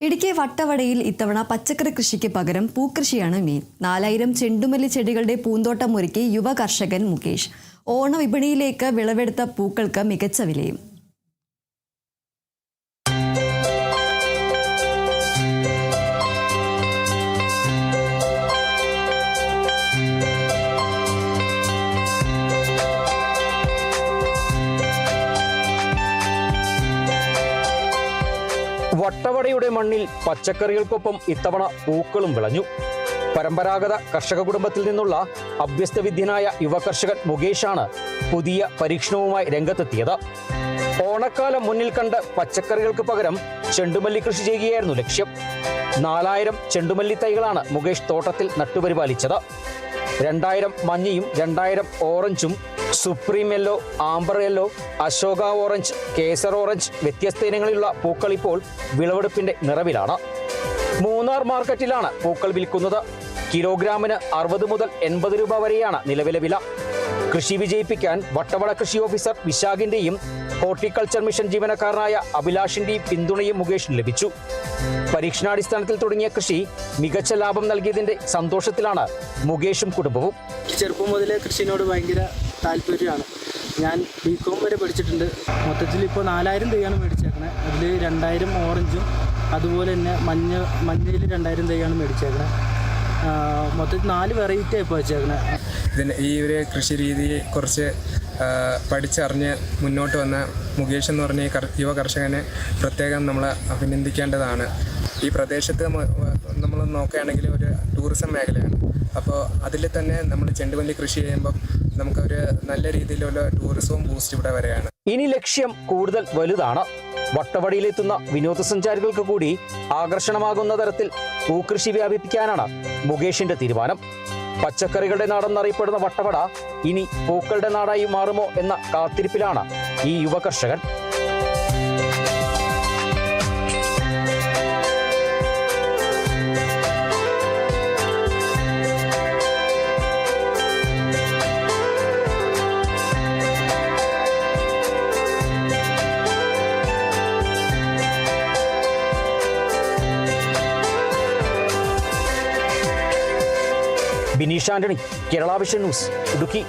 ഇടുക്കി വട്ടവടയിൽ ഇത്തവണ പച്ചക്കറി കൃഷിക്ക് പകരം പൂക്കൃഷിയാണ് മെയിൻ. 4000 ചെണ്ടുമല്ലി ചെടികളുടെ പൂന്തോട്ടം ഒരുക്കി യുവ കർഷകൻ മുകേഷ്. ഓണ വിപണിയിലേക്ക് വിളവെടുത്ത പൂക്കൾക്ക് മികച്ച വിലയും. വട്ടവടയുടെ മണ്ണിൽ പച്ചക്കറികൾക്കൊപ്പം ഇത്തവണ പൂക്കളും വിളഞ്ഞു. പരമ്പരാഗത കർഷക കുടുംബത്തിൽ നിന്നുള്ള അഭ്യസ്തവിദ്യനായ യുവ കർഷകൻ മുകേഷാണ് പുതിയ പരീക്ഷണവുമായി രംഗത്തെത്തിയത്. ഓണക്കാലം മുന്നിൽ കണ്ട് പച്ചക്കറികൾക്ക് പകരം ചെണ്ടുമല്ലി കൃഷി ചെയ്യുകയായിരുന്നു ലക്ഷ്യം. 4000 ചെണ്ടുമല്ലി തൈകളാണ് മുകേഷ് തോട്ടത്തിൽ നട്ടുപരിപാലിച്ചത്. 2000 മഞ്ഞയും 2000 ഓറഞ്ചും, supreme yellow, amber yellow, Ashoka orange, Kesar orange വ്യത്യസ്ത ഇനങ്ങളിലുള്ള പൂക്കൾ ഇപ്പോൾ വിളവെടുപ്പിന്റെ നിറവിലാണ്. മൂന്നാർ മാർക്കറ്റിലാണ് പൂക്കൾ വിൽക്കുന്നത്. കിലോഗ്രാമിന് 60 മുതൽ 80 രൂപ വരെയാണ് നിലവിലെ വില. കൃഷി വിജയിപ്പിക്കാൻ വട്ടവട കൃഷി ഓഫീസർ വിശാഖിന്റെയും ഹോർട്ടിക്കൾച്ചർ മിഷൻ ജീവനക്കാരനായ അഭിലാഷിന്റെയും പിന്തുണയും മുകേഷിന് ലഭിച്ചു. പരീക്ഷണാടിസ്ഥാനത്തിൽ തുടങ്ങിയ കൃഷി മികച്ച ലാഭം നൽകിയതിന്റെ സന്തോഷത്തിലാണ് മുകേഷും കുടുംബവും. ചെറുപ്പം മുതലേ കൃഷിനോട് ഭയങ്കര താല്പര്യമാണ്. ഞാൻ ബികോം വരെ പഠിച്ചിട്ടുണ്ട്. മൊത്തത്തിൽ ഇപ്പോൾ 4000 തൈയാണ് മേടിച്ചേക്കണത്. അതിൽ 2000 ഓറഞ്ചും അതുപോലെ തന്നെ മഞ്ഞയിൽ 2000 തൈയാണ് മേടിച്ചേക്കണത്. മൊത്തത്തിൽ 4 വെറൈറ്റി ഇപ്പോൾ വെച്ചേക്കണത്. ഈ ഒരു കൃഷി രീതിയെ കുറിച്ച് പഠിച്ചറിഞ്ഞ് മുന്നോട്ട് വന്ന മുകേഷ് എന്ന് പറഞ്ഞ യുവ കർഷകനെ പ്രത്യേകം നമ്മൾ അഭിനന്ദിക്കേണ്ടതാണ്. ഈ പ്രദേശത്ത് നമ്മൾ നോക്കുകയാണെങ്കിൽ ഒരു ടൂറിസം മേഖലയാണ്. അപ്പോൾ അതിൽ തന്നെ നമ്മൾ ചെണ്ടുമല്ലി കൃഷി ചെയ്യുമ്പം നമുക്കൊരു നല്ല രീതിയിലുള്ള ടൂറിസവും ബൂസ്റ്റ് ഇവിടെ വരെയാണ്. ഇനി ലക്ഷ്യം കൂടുതൽ വലുതാണ്. വട്ടവടയിലെത്തുന്ന വിനോദസഞ്ചാരികൾക്ക് കൂടി ആകർഷണമാകുന്ന തരത്തിൽ പൂക്കൃഷി വ്യാപിപ്പിക്കാനാണ് മുകേഷിന്റെ തീരുമാനം. പച്ചക്കറികളുടെ നാടെന്നറിയപ്പെടുന്ന വട്ടവട ഇനി പൂക്കളുടെ നാടായി മാറുമോ എന്ന കാത്തിരിപ്പിലാണ് ഈ യുവ കർഷകൻ. Bineesh Antony, Kerala vision news, Idukki.